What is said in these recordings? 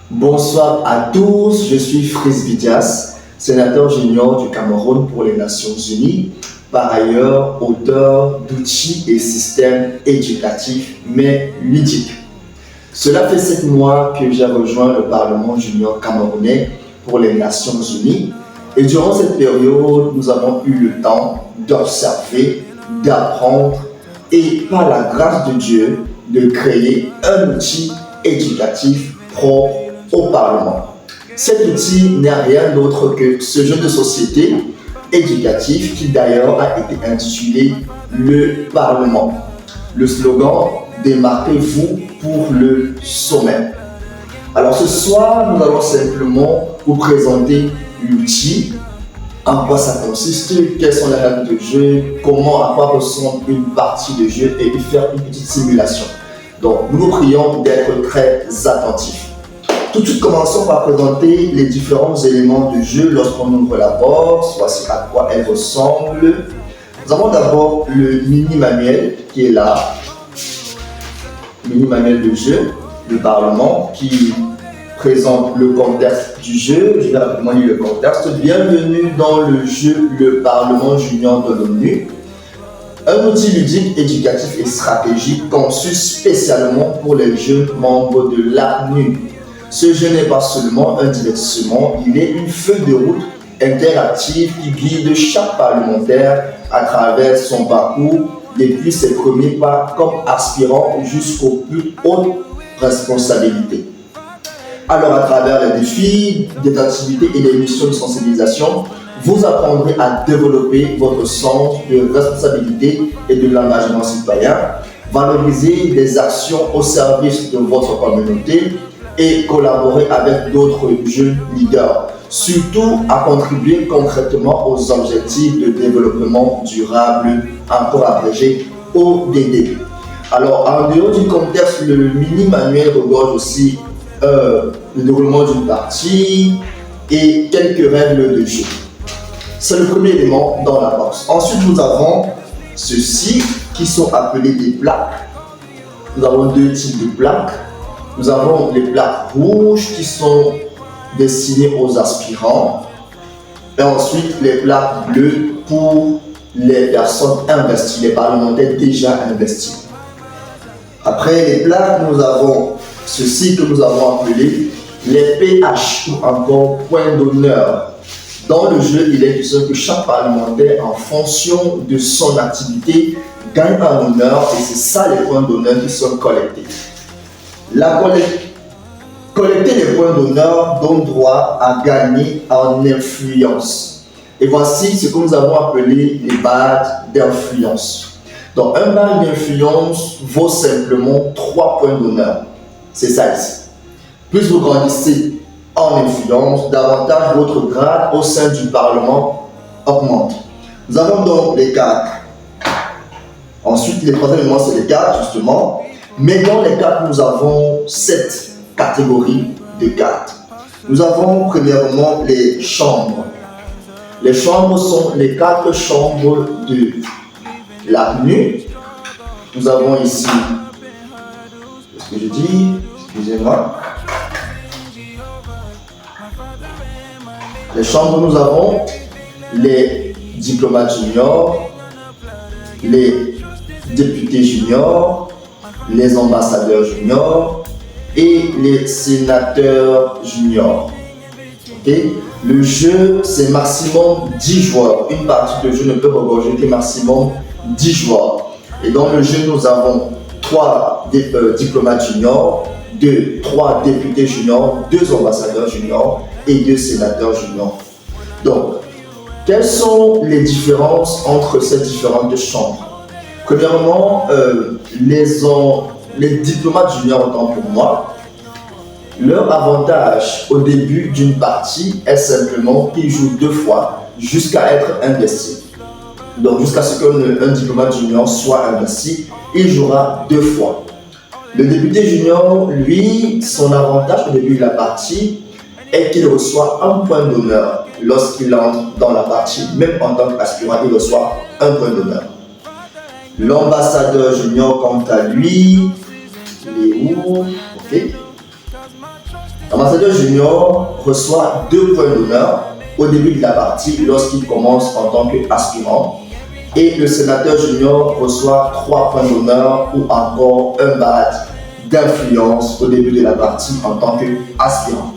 Bonsoir à tous, je suis Frisby Dias, sénateur junior du Cameroun pour les Nations Unies, par ailleurs auteur d'outils et systèmes éducatifs mais ludiques. Cela fait 7 mois que j'ai rejoint le Parlement junior camerounais pour les Nations Unies et durant cette période, nous avons eu le temps d'observer, d'apprendre et par la grâce de Dieu, de créer un outil éducatif propre au Parlement. Cet outil n'est rien d'autre que ce jeu de société éducatif qui d'ailleurs a été intitulé le Parlement. Le slogan démarquez-vous pour le sommet. Alors ce soir, nous allons simplement vous présenter l'outil, en quoi ça consiste, quelles sont les règles de jeu, à quoi ressemble une partie de jeu et faire une petite simulation. Donc nous vous prions d'être très attentifs. Tout de suite, commençons par présenter les différents éléments du jeu lorsqu'on ouvre la box, voici à quoi elle ressemble. Nous avons d'abord le mini-manuel qui est là, mini-manuel de jeu, le Parlement, qui présente le contexte du jeu. Je vais rapidement lire le contexte. Bienvenue dans le jeu Le Parlement Junior de l'ONU. Un outil ludique, éducatif et stratégique conçu spécialement pour les jeunes membres de l'ONU. Ce jeu n'est pas seulement un divertissement, il est une feuille de route interactive qui guide chaque parlementaire à travers son parcours depuis ses premiers pas comme aspirant jusqu'aux plus hautes responsabilités. Alors à travers les défis, des activités et des missions de sensibilisation, vous apprendrez à développer votre sens de responsabilité et de l'engagement citoyen, valoriser des actions au service de votre communauté et collaborer avec d'autres jeunes leaders, surtout à contribuer concrètement aux objectifs de développement durable, encore abrégé ODD. Alors, en dehors du contexte, le mini-manuel regorge aussi le déroulement d'une partie et quelques règles de jeu. C'est le premier élément dans la box. Ensuite, nous avons ceux-ci qui sont appelés des plaques. Nous avons deux types de plaques. Nous avons les plaques rouges qui sont destinées aux aspirants et ensuite les plaques bleues pour les personnes investies, les parlementaires déjà investis. Après les plaques, nous avons ceci que nous avons appelé les PH ou encore points d'honneur. Dans le jeu, il est question que chaque parlementaire, en fonction de son activité, gagne un honneur et c'est ça les points d'honneur qui sont collectés. Collecter les points d'honneur donne droit à gagner en influence. Et voici ce que nous avons appelé les badges d'influence. Donc un badge d'influence vaut simplement 3 points d'honneur. C'est ça ici. Plus vous grandissez en influence, davantage votre grade au sein du Parlement augmente. Nous avons donc les cartes. Ensuite, les troisième élément, c'est les cartes, justement. Mais dans les cartes, nous avons 7 catégories de cartes. Nous avons premièrement les chambres. Les chambres sont les 4 chambres de l'ONU. Nous avons ici, qu'est-ce que je dis? Excusez-moi. Les chambres, nous avons les diplomates juniors, les députés juniors, les ambassadeurs juniors et les sénateurs juniors. Okay? Le jeu, c'est maximum 10 joueurs. Une partie de jeu ne peut regorger que maximum 10 joueurs. Et dans le jeu, nous avons 3 diplomates juniors, 3 députés juniors, 2 ambassadeurs juniors et 2 sénateurs juniors. Donc, quelles sont les différences entre ces différentes chambres? Premièrement, les diplomates juniors, autant pour moi, leur avantage au début d'une partie est simplement qu'ils jouent 2 fois jusqu'à être investis. Donc jusqu'à ce qu'un diplomate junior soit investi, il jouera 2 fois. Le député junior, lui, son avantage au début de la partie est qu'il reçoit un point d'honneur lorsqu'il entre dans la partie. Même en tant qu'aspirant, il reçoit un point d'honneur. L'ambassadeur junior, quant à lui, il est où? Ok. L'ambassadeur junior reçoit 2 points d'honneur au début de la partie lorsqu'il commence en tant qu'aspirant. Et le sénateur junior reçoit 3 points d'honneur ou encore un badge d'influence au début de la partie en tant qu'aspirant.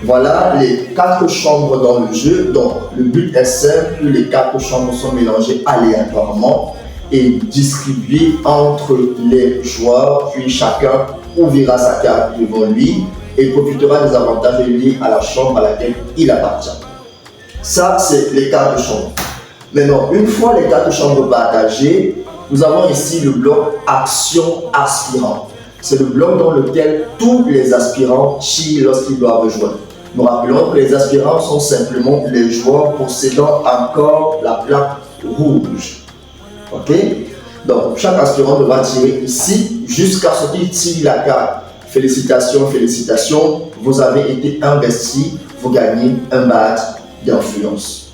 Voilà les 4 chambres dans le jeu. Donc le but est simple, les 4 chambres sont mélangées aléatoirement et distribuées entre les joueurs, puis chacun ouvrira sa carte devant lui et profitera des avantages liés à la chambre à laquelle il appartient. Ça, c'est les 4 chambres. Maintenant, une fois les 4 chambres partagées, nous avons ici le bloc action aspirant. C'est le bloc dans lequel tous les aspirants chient lorsqu'ils doivent jouer. Nous rappelons que les aspirants sont simplement les joueurs possédant encore la plaque rouge. Ok? Donc, chaque aspirant devra tirer ici jusqu'à ce qu'il tire la carte. Félicitations, félicitations, vous avez été investi, vous gagnez un badge d'influence.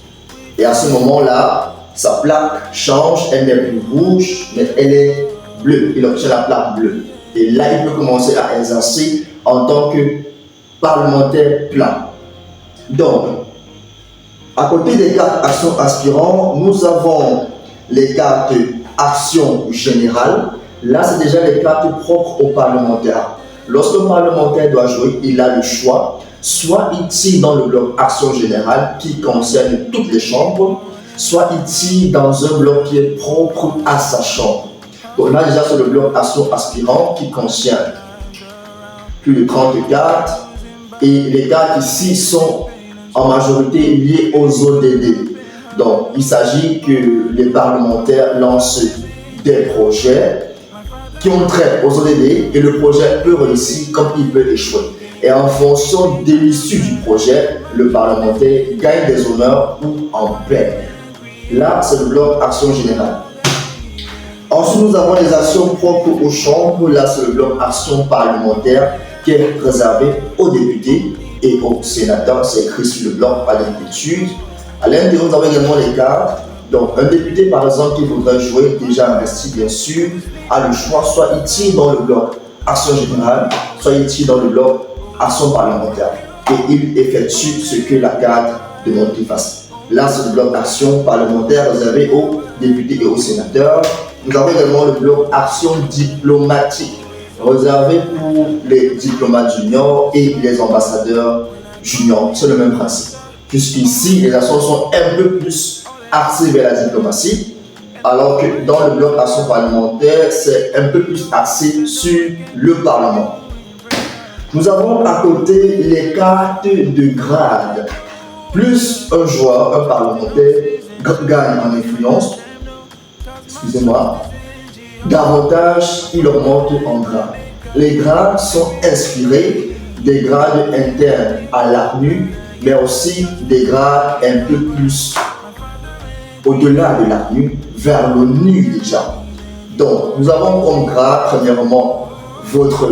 Et à ce moment-là, sa plaque change, elle n'est plus rouge, mais elle est bleue. Il obtient la plaque bleue. Et là, il peut commencer à exercer en tant que parlementaire plein. Donc, à côté des cartes actions aspirants, nous avons les cartes action générale. Là, c'est déjà les cartes propres aux parlementaires. Lorsqu'un parlementaire doit jouer, il a le choix. Soit il tire dans le bloc action générale qui concerne toutes les chambres, soit il tire dans un bloc qui est propre à sa chambre. Donc là, déjà, c'est le bloc action aspirant qui contient plus de 30 cartes. Et les cartes ici sont en majorité liées aux ODD. Donc, il s'agit que les parlementaires lancent des projets qui ont trait aux ODD et le projet peut réussir comme il peut échouer. Et en fonction de l'issue du projet, le parlementaire gagne des honneurs ou en perd. Là, c'est le bloc action générale. Ensuite, nous avons les actions propres aux chambres. Là, c'est le bloc action parlementaire qui est réservé aux députés et aux sénateurs. C'est écrit sur le bloc, pas d'inquiétude. À l'intérieur, nous avons également les cartes. Donc, un député, par exemple, qui voudrait jouer, déjà investi, bien sûr, a le choix. Soit il tire dans le bloc action générale, soit il tire dans le bloc action parlementaire. Et il effectue ce que la carte demande qu'il fasse. Là, c'est le bloc action parlementaire réservé aux députés et aux sénateurs. Nous avons également le bloc action diplomatique, réservé pour les diplomates juniors et les ambassadeurs juniors. C'est le même principe. Puisqu'ici, les actions sont un peu plus axées vers la diplomatie, alors que dans le bloc action parlementaire, c'est un peu plus axé sur le Parlement. Nous avons à côté les cartes de grade. Plus un joueur, un parlementaire, gagne en influence, davantage il augmente en grade. Les grades sont inspirés des grades internes à l'ACNU, mais aussi des grades un peu plus au-delà de l'ACNU, vers l'ONU déjà. Donc, nous avons comme grade, premièrement, votre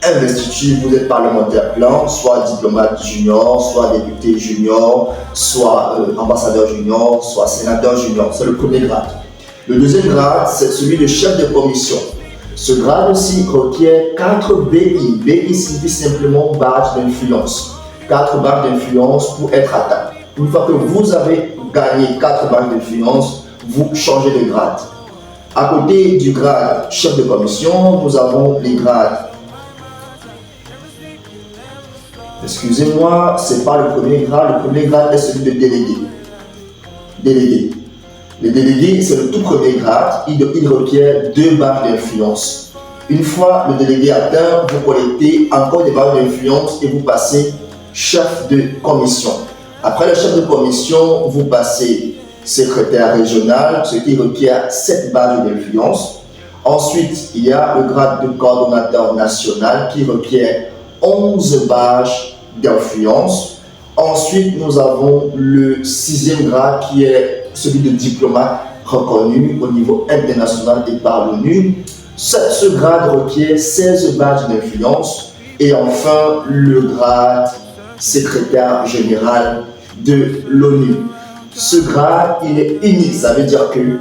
investiture, vous êtes parlementaire plein, soit diplomate junior, soit député junior, soit ambassadeur junior, soit sénateur junior. C'est le premier grade. Le deuxième grade, c'est celui de chef de commission. Ce grade aussi requiert 4 BI. BI signifie simplement badge d'influence. 4 badges d'influence pour être atteint. Une fois que vous avez gagné 4 badges d'influence, vous changez de grade. À côté du grade chef de commission, nous avons les grades. Excusez-moi, ce n'est pas le premier grade. Le premier grade est celui de délégué. Délégué. Les délégués, c'est le tout premier grade. Il requiert 2 badges d'influence. Une fois le délégué atteint, vous collectez encore des badges d'influence et vous passez chef de commission. Après le chef de commission, vous passez secrétaire régional, ce qui requiert 7 badges d'influence. Ensuite, il y a le grade de coordonnateur national qui requiert 11 badges d'influence. Ensuite, nous avons le 6e grade qui est celui de diplomate reconnu au niveau international et par l'ONU. Ce grade requiert 16 badges d'influence. Et enfin, le grade secrétaire général de l'ONU. Ce grade, il est unique. Ça veut dire que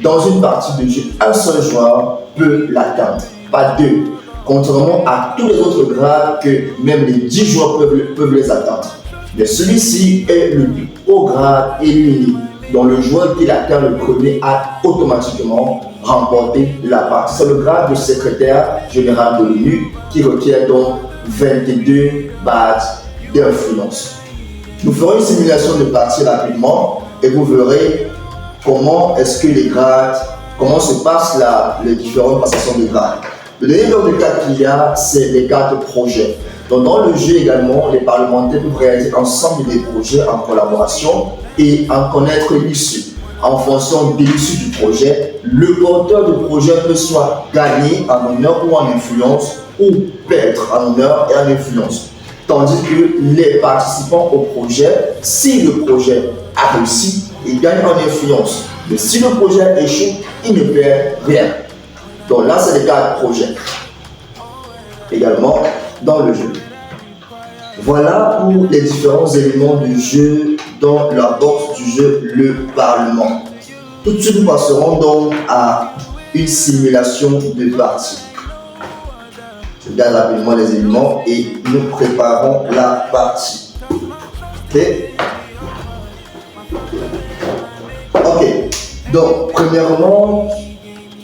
dans une partie de jeu, un seul joueur peut l'atteindre, pas 2. contrairement à tous les autres grades que même les 10 joueurs peuvent les atteindre. Mais celui-ci est le plus haut grade et l'unique, dont le joueur qui l'atteint le premier a automatiquement remporté la partie. C'est le grade de secrétaire général de l'ONU qui requiert donc 22 badges d'influence. Nous ferons une simulation de partie rapidement et vous verrez comment est-ce que les grades, comment se passent les différentes passations de grades. Le dernier genre de cartes qu'il y a, c'est les cartes projets. Donc dans le jeu également, les parlementaires peuvent réaliser ensemble des projets en collaboration et en connaître l'issue. En fonction de l'issue du projet, le porteur de projet peut soit gagner en honneur ou en influence ou perdre en honneur et en influence. Tandis que les participants au projet, si le projet a réussi, ils gagnent en influence. Mais si le projet échoue, ils ne perdent rien. Donc là, c'est les cartes projet. Également dans le jeu. Voilà pour les différents éléments du jeu dans la box du jeu Le Parlement. Tout de suite, nous passerons donc à une simulation de partie. Je regarde rapidement les éléments et nous préparons la partie. Ok. Donc, premièrement,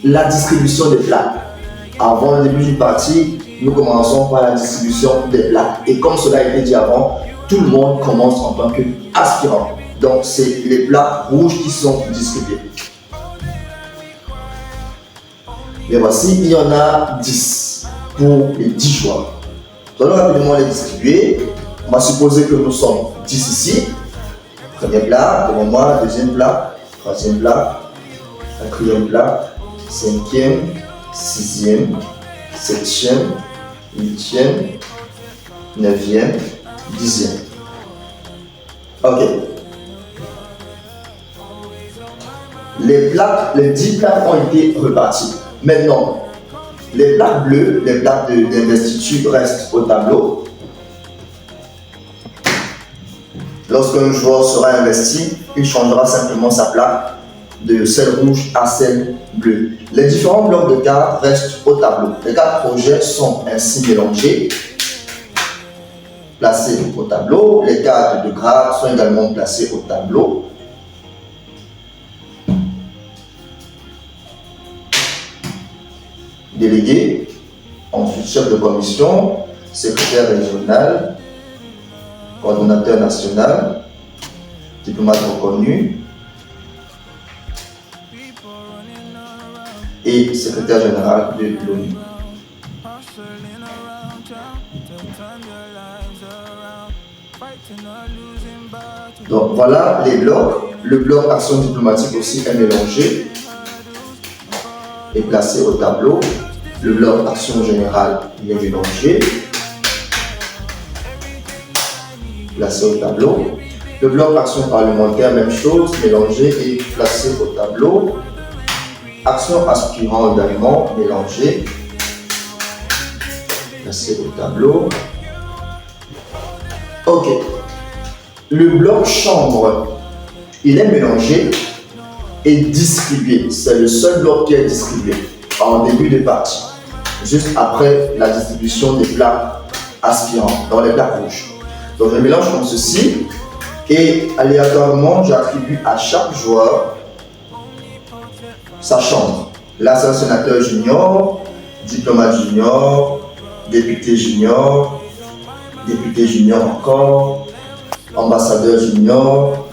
la distribution des plaques. Avant le début d'une partie, nous commençons par la distribution des plaques. Et comme cela a été dit avant, tout le monde commence en tant qu'aspirant. Donc, c'est les plaques rouges qui sont distribuées. Et voici, il y en a 10 pour les 10 joueurs. Nous allons rapidement les distribuer. On va supposer que nous sommes 10 ici. Premier plat, devant moi, deuxième plat, troisième plat, quatrième plat, cinquième, sixième, septième, huitième, neuvième, dixième. Ok. Les 10 plaques ont été reparties. Maintenant, les plaques bleues, les plaques d'investiture restent au tableau. Lorsqu'un joueur sera investi, il changera simplement sa plaque de celle rouge à celle bleue. Les différents blocs de cartes restent au tableau. Les cartes projets sont ainsi mélangées, placées au tableau. Les cartes de grade sont également placées au tableau. Délégué, ensuite chef de commission, secrétaire régional, coordonnateur national, diplomate reconnu et secrétaire général de l'ONU. Donc voilà les blocs. Le bloc action diplomatique aussi est mélangé et placé au tableau. Le bloc action générale est mélangé, placé au tableau. Le bloc action parlementaire, même chose, mélangé et placé au tableau. Action aspirant également mélangé, placé au tableau. Ok. Le bloc chambre, il est mélangé et distribué. C'est le seul bloc qui est distribué en début de partie, juste après la distribution des plaques aspirants dans les plaques rouges. Donc je mélange comme ceci et aléatoirement j'attribue à chaque joueur sa chambre. Là c'est un sénateur junior, diplomate junior, député junior encore, ambassadeur junior,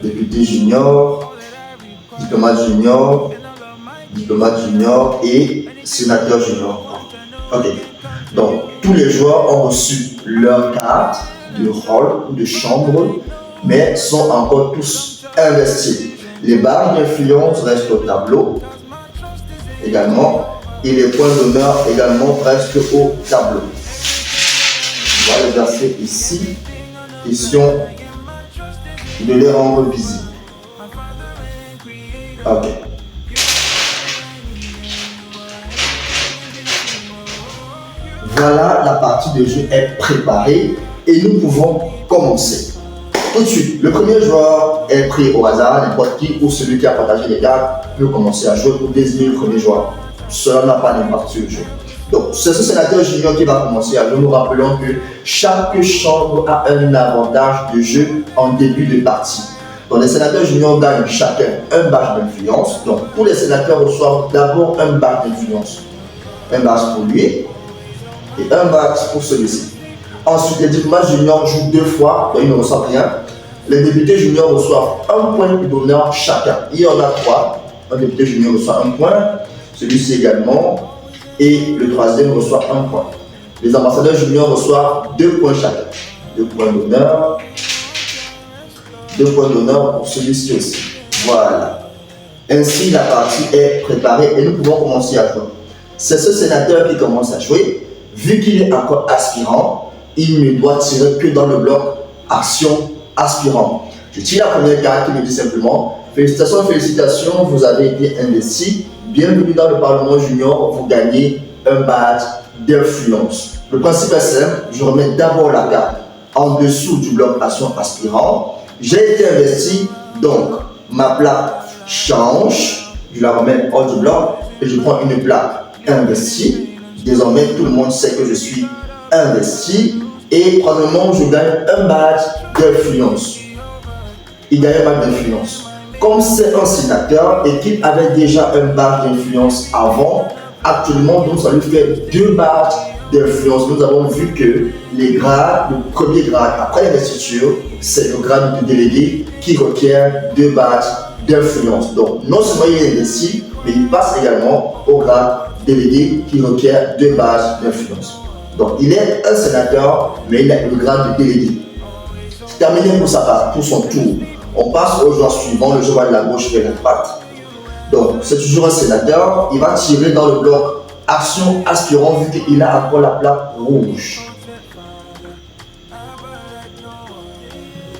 député junior, diplomate junior et sénateur junior. Ok. Donc, tous les joueurs ont reçu leur carte de rôle ou de chambre, mais sont encore tous investis. Les barres d'influence restent au tableau également, et les points d'honneur également restent au tableau. On va les verser ici. Question de les rendre visibles. Ok. Voilà, la partie de jeu est préparée et nous pouvons commencer. Tout de suite, le premier joueur est pris au hasard, n'importe qui ou celui qui a partagé les cartes peut commencer à jouer pour désigner le premier joueur. cela n'a pas d'impact sur le jeu. Donc, c'est ce sénateur junior qui va commencer à jouer. Nous rappelons que chaque chambre a un avantage de jeu en début de partie. Donc, les sénateurs juniors gagnent chacun un badge d'influence. Donc, tous les sénateurs reçoivent d'abord un badge d'influence. Un badge pour lui et un badge pour celui-ci. Ensuite, les diplomates juniors jouent 2 fois, donc ils ne reçoivent rien. Les députés juniors reçoivent un point d'honneur chacun. Il y en a 3. Un député junior reçoit 1 point, celui-ci également, et le troisième reçoit 1 point. Les ambassadeurs juniors reçoivent 2 points chacun. 2 points d'honneur. 2 points d'honneur pour celui-ci aussi. Voilà. Ainsi, la partie est préparée et nous pouvons commencer à jouer. C'est ce sénateur qui commence à jouer. Vu qu'il est encore aspirant, il ne doit tirer que dans le bloc action aspirant. Je tire la première carte qui me dit simplement félicitations, félicitations, vous avez été investi. Bienvenue dans le Parlement junior, vous gagnez un badge d'influence. Le principe est simple, je remets d'abord la carte en dessous du bloc action aspirant. J'ai été investi, donc ma plaque change, je la remets hors du bloc et je prends une plaque investi. Désormais, tout le monde sait que je suis investi. Et premièrement, je gagne un badge d'influence. Il gagne un badge d'influence. Comme c'est un sénateur et qu'il avait déjà un badge d'influence avant, actuellement, donc, ça lui fait 2 badges d'influence. Nous avons vu que les grades, le premier grade après l'investiture, c'est le grade de délégué qui requiert 2 badges d'influence. Donc, non seulement il est investi, mais il passe également au grade délégué qui requiert 2 badges d'influence. Donc, il est un sénateur, mais il a le grade de délégué. C'est terminé pour sa part, pour son tour. On passe au joueur suivant, le joueur de la gauche vers la droite. Donc, c'est toujours un sénateur. Il va tirer dans le bloc action aspirant vu qu'il a encore la plaque rouge.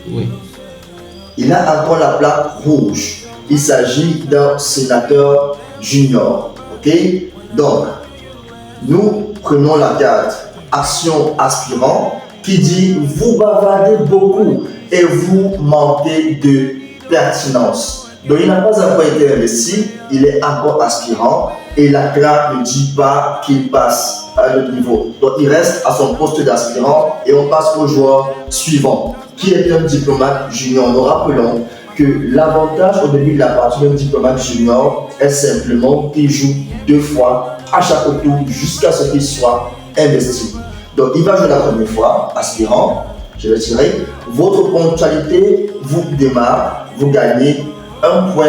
Oui. Il a encore la plaque rouge. Il s'agit d'un sénateur junior. Ok? Donc, nous prenons la carte action aspirant qui dit vous bavardez beaucoup et vous manquez de pertinence. Donc il n'a pas encore été investi, il est encore aspirant et la carte ne dit pas qu'il passe à un niveau. Donc il reste à son poste d'aspirant et on passe au joueur suivant qui est un diplomate junior. Nous rappelons que l'avantage au début de la partie d'un diplomate junior est simplement qu'il joue 2 fois à chaque tour jusqu'à ce qu'il soit investi. Donc il va jouer la première fois, aspirant, je vais tirer. Votre ponctualité vous démarre, vous gagnez 1 point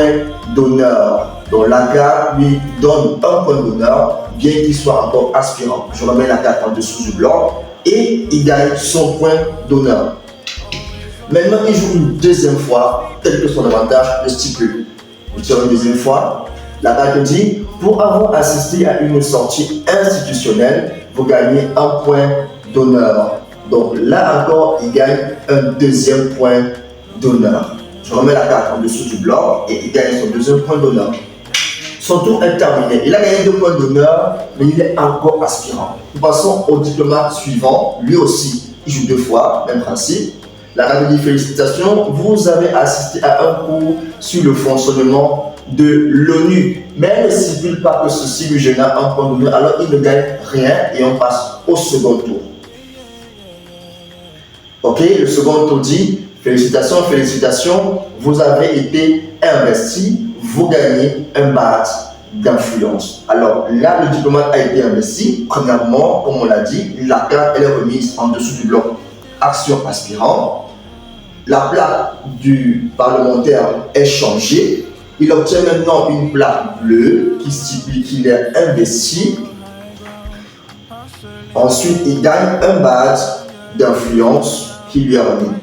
d'honneur. Donc la carte lui donne 1 point d'honneur, bien qu'il soit encore aspirant. Je remets la carte en dessous du blanc et il gagne son point d'honneur. Maintenant, il joue une deuxième fois, tel que son avantage le stipule. Je tire une deuxième fois. La carte dit, pour avoir assisté à une sortie institutionnelle, vous gagnez 1 point d'honneur. Donc là encore, il gagne un 2e point d'honneur. Je remets la carte en dessous du blanc et il gagne son 2e point d'honneur. Son tour est terminé. Il a gagné 2 points d'honneur, mais il est encore aspirant. Nous passons au diplomate suivant. Lui aussi, il joue 2 fois, même principe. La carte dit félicitations, vous avez assisté à un cours sur le fonctionnement de l'ONU. Mais elle ne stipule pas que ceci lui génère 1 point d'honneur, alors il ne gagne rien et on passe au second tour. Ok, le second tour dit félicitations, félicitations, vous avez été investi, vous gagnez un badge d'influence. Alors là, le diplomate a été investi. Premièrement, comme on l'a dit, la carte elle est remise en dessous du bloc action aspirant. La plaque du parlementaire est changée. Il obtient maintenant une plaque bleue qui stipule qu'il est investi. Ensuite, il gagne un badge d'influence qui lui est remis.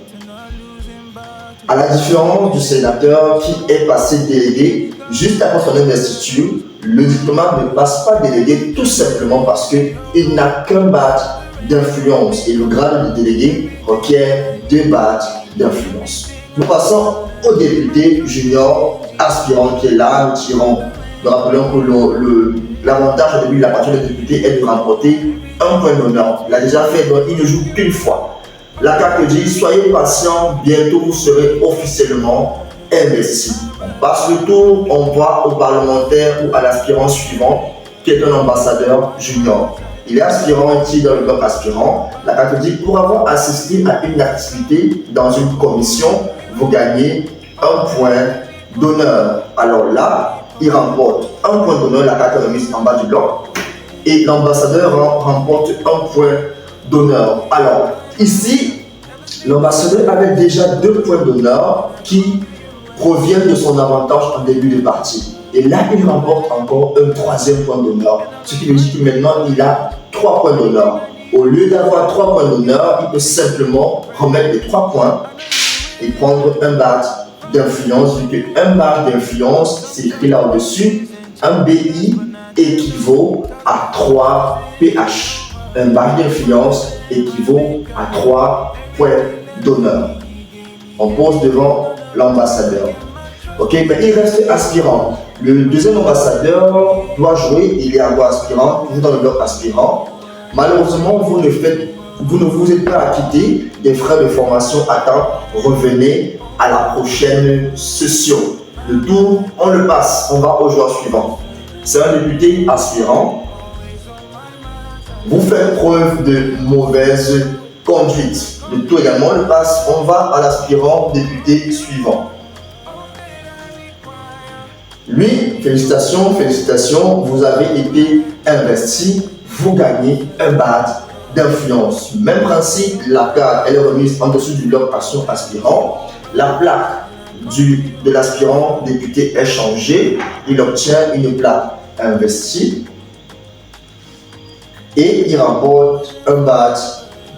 À la différence du sénateur qui est passé délégué juste après son investiture, le diplomate ne passe pas délégué tout simplement parce qu'il n'a qu'un badge d'influence et le grade de délégué requiert 2 badges d'influence. Nous passons au député junior aspirant qui est là, nous tirons. Nous rappelons que l'avantage au début de la partie des députés est de remporter 1 point d'honneur. Il a déjà fait, donc il ne joue qu'une fois. La carte dit soyez patient, bientôt vous serez officiellement investi. On passe le tour, on va au parlementaire ou à l'aspirant suivant qui est un ambassadeur junior. Il est aspirant, il tire dans le bloc aspirant. La carte dit, pour avoir assisté à une activité dans une commission, vous gagnez un point d'honneur. Alors là, il remporte un point d'honneur, la carte est remise en bas du bloc. Et l'ambassadeur remporte un point d'honneur. Alors, ici, l'ambassadeur avait déjà 2 points d'honneur qui proviennent de son avantage en début de partie. Et là, il remporte encore un 3e point d'honneur. Ce qui veut dire que maintenant, il a 3 points d'honneur. Au lieu d'avoir 3 points d'honneur, il peut simplement remettre les 3 points et prendre un badge d'influence. Vu qu'un badge d'influence, c'est écrit là au-dessus, un BI équivaut à 3 PH. Un badge d'influence équivaut à 3 points d'honneur. On pose devant l'ambassadeur. Ok, mais il reste aspirant. Le deuxième ambassadeur doit jouer, il est encore aspirant, toujours dans le bloc aspirant. Malheureusement, vous ne vous êtes pas acquitté des frais de formation à temps. Revenez à la prochaine session. Le tour, on le passe, on va au joueur suivant. C'est un député aspirant. Vous faites preuve de mauvaise conduite. Le tour également le passe, on va à l'aspirant député suivant. Lui, félicitations, félicitations, vous avez été investi, vous gagnez un badge d'influence. Même principe, la carte elle est remise en dessous du bloc action aspirant. La plaque de l'aspirant député est changée, il obtient une plaque investie et il remporte un badge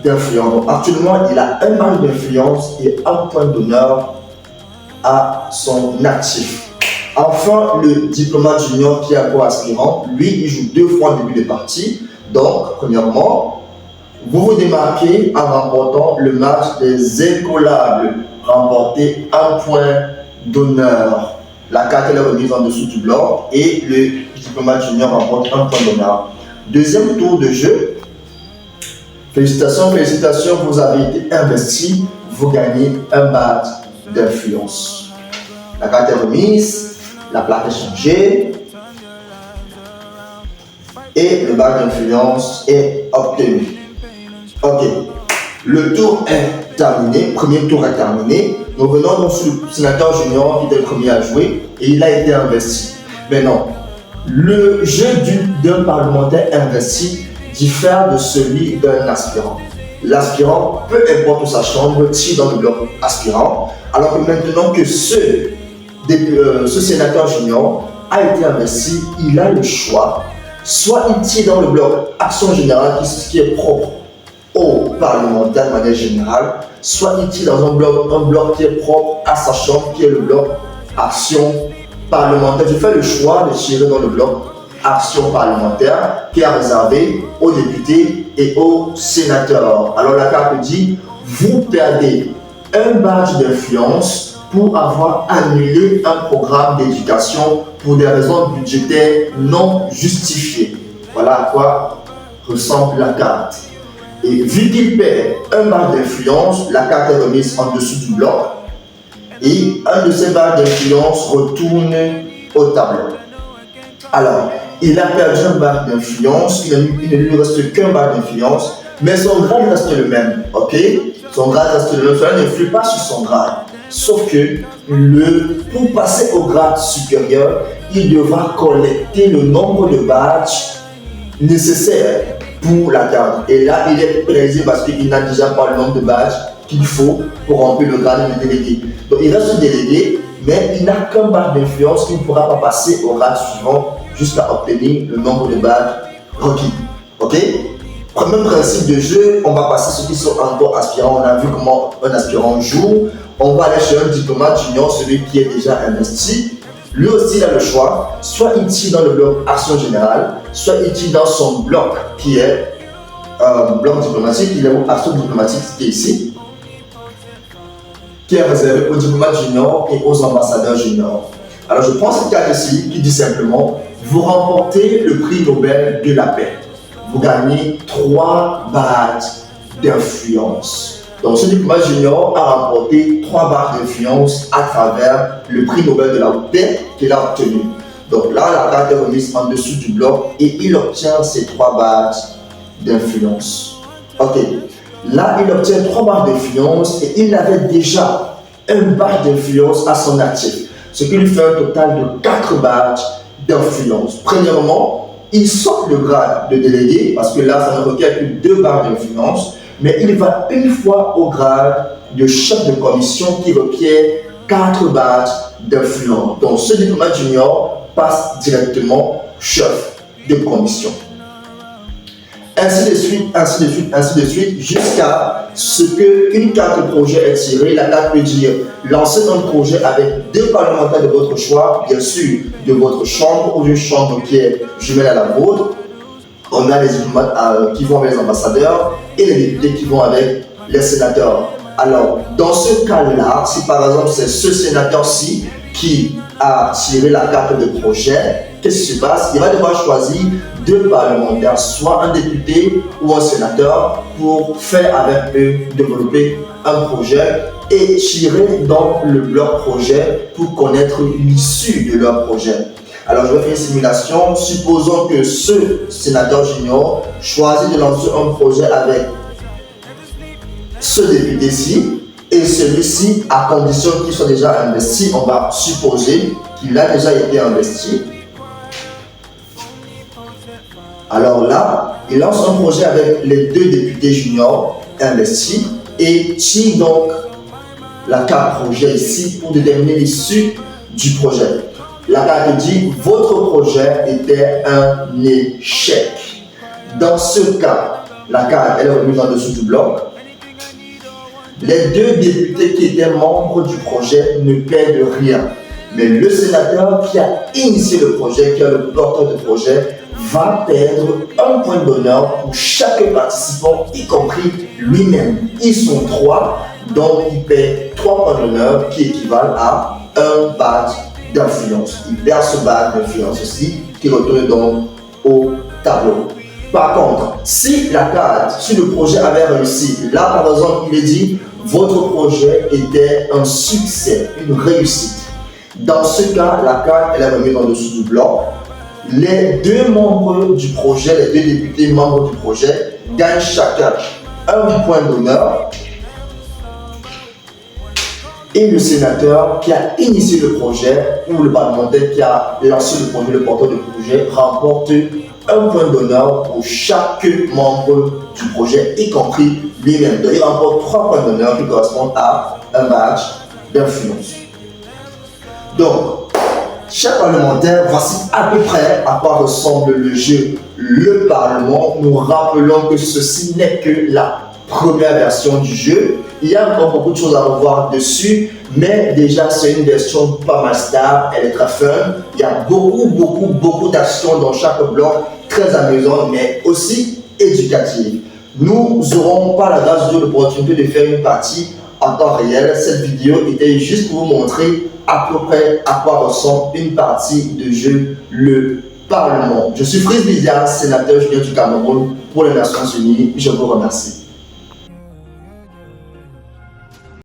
d'influence. Donc, actuellement, il a un badge d'influence et un point d'honneur à son actif. Enfin, le diplomate junior qui est encore aspirant, lui, il joue 2 fois au début de partie. Donc, premièrement, vous vous démarquez en remportant le match des écolables. Remportez un point d'honneur. La carte est remise en dessous du bloc et le diplomate junior remporte un point d'honneur. Deuxième tour de jeu. Félicitations, félicitations, vous avez été investi. Vous gagnez un badge d'influence. La carte est remise. La plaque est changée et le badge d'influence est obtenu. Ok, le tour est terminé, premier tour est terminé. Nous venons donc sur le sénateur junior qui était le premier à jouer et il a été investi. Maintenant, le jeu d'un parlementaire investi diffère de celui d'un aspirant. L'aspirant, peu importe sa chambre, tire dans le bloc aspirant, alors que maintenant que ce sénateur junior a été investi, il a le choix, soit il tire dans le bloc action générale, qui est propre aux parlementaires de manière générale, soit il tire dans un bloc qui est propre à sa chambre, qui est le bloc action parlementaire. Je fais le choix de tirer dans le bloc action parlementaire qui est réservé aux députés et aux sénateurs. Alors la carte dit, vous perdez un badge d'influence pour avoir annulé un programme d'éducation pour des raisons budgétaires non justifiées. Voilà à quoi ressemble la carte. Et vu qu'il perd un badge d'influence, la carte est remise en dessous du bloc et un de ces badges d'influence retourne au tableau. Alors, il a perdu un badge d'influence, il ne lui reste qu'un badge d'influence, mais son grade reste le même, ok? Son grade reste le même, cela n'influe pas sur son grade. Sauf que pour passer au grade supérieur, il devra collecter le nombre de badges nécessaires pour la carte. Et là, il est pénalisé parce qu'il n'a déjà pas le nombre de badges qu'il faut pour remplir le grade de délégué. Donc il reste délégué, mais il n'a qu'un badge d'influence qui ne pourra pas passer au grade suivant jusqu'à obtenir le nombre de badges requis. Ok? Premier principe de jeu, on va passer ceux qui sont encore aspirants. On a vu comment un aspirant joue. On va aller chez un diplomate junior, celui qui est déjà investi. Lui aussi, il a le choix. Soit il tire dans le bloc action générale, soit il tire dans son bloc qui est bloc diplomatique. Il est où action diplomatique qui est ici, qui est réservé aux diplomates juniors et aux ambassadeurs juniors. Alors je prends cette carte ici qui dit simplement, vous remportez le prix Nobel de la paix. Vous gagnez 3 badges d'influence. Donc ce diplomate junior a remporté 3 badges d'influence à travers le prix Nobel de la paix qu'il a obtenu. Donc là, la carte est remise en dessous du bloc et il obtient ces 3 badges d'influence. Ok, là il obtient 3 badges d'influence et il avait déjà un badge d'influence à son actif, ce qui lui fait un total de 4 badges d'influence. Premièrement, il sort le grade de délégué parce que là ça ne requiert que 2 badges d'influence, mais il va une fois au grade de chef de commission qui requiert 4 badges d'influence. Donc ce diplomate junior passe directement chef de commission. Ainsi de suite, ainsi de suite, ainsi de suite, jusqu'à ce qu'une carte de projet est tirée. La carte peut dire lancer un projet avec 2 parlementaires de votre choix, bien sûr de votre chambre ou d'une chambre qui est jumelle à la vôtre. On a les diplomates qui vont avec les ambassadeurs et les députés qui vont avec les sénateurs. Alors, dans ce cas-là, si par exemple c'est ce sénateur-ci qui a tiré la carte de projet, qu'est-ce qui se passe? Il va devoir choisir 2 parlementaires, soit un député ou un sénateur, pour faire avec eux développer un projet et tirer dans le bloc projet pour connaître l'issue de leur projet. Alors, je vais faire une simulation. Supposons que ce sénateur junior choisit de lancer un projet avec ce député-ci et celui-ci, à condition qu'il soit déjà investi, on va supposer qu'il a déjà été investi. Alors là, il lance un projet avec les 2 députés juniors investis et tire donc la carte projet ici pour déterminer l'issue du projet. La carte dit « Votre projet était un échec ». Dans ce cas, la carte elle est remise en dessous du bloc. Les 2 députés qui étaient membres du projet ne perdent rien. Mais le sénateur qui a initié le projet, qui est le porteur de projet, va perdre 1 point d'honneur pour chaque participant, y compris lui-même. Ils sont 3, donc il perd 3 points d'honneur qui équivalent à 1 badge d'influence. Il perd ce badge d'influence aussi, qui retourne donc au tableau. Par contre, si la carte, si le projet avait réussi, là par exemple, il est dit votre projet était un succès, une réussite. Dans ce cas, la carte elle est remise en dessous du bloc. Les 2 membres du projet, les 2 députés membres du projet, gagnent chacun 1 point d'honneur. Et le sénateur qui a initié le projet ou le parlementaire qui a lancé le projet, le porteur de projet, remporte 1 point d'honneur pour chaque membre du projet, y compris lui-même. Donc, il remporte 3 points d'honneur qui correspondent à un badge d'influence. Donc, chers parlementaires, voici à peu près à quoi ressemble le jeu Le Parlement. Nous rappelons que ceci n'est que la première version du jeu. Il y a encore beaucoup de choses à revoir dessus, mais déjà c'est une version pas mal stable, elle est très fun. Il y a beaucoup d'actions dans chaque bloc, très amusant, mais aussi éducative. Nous n'aurons pas la grâce de l'opportunité de faire une partie en temps réel. Cette vidéo était juste pour vous montrer à peu près à quoi ressemble une partie de jeu Le Parlement. Je suis Fritz Bidia, sénateur junior du Cameroun pour les Nations Unies. Je vous remercie.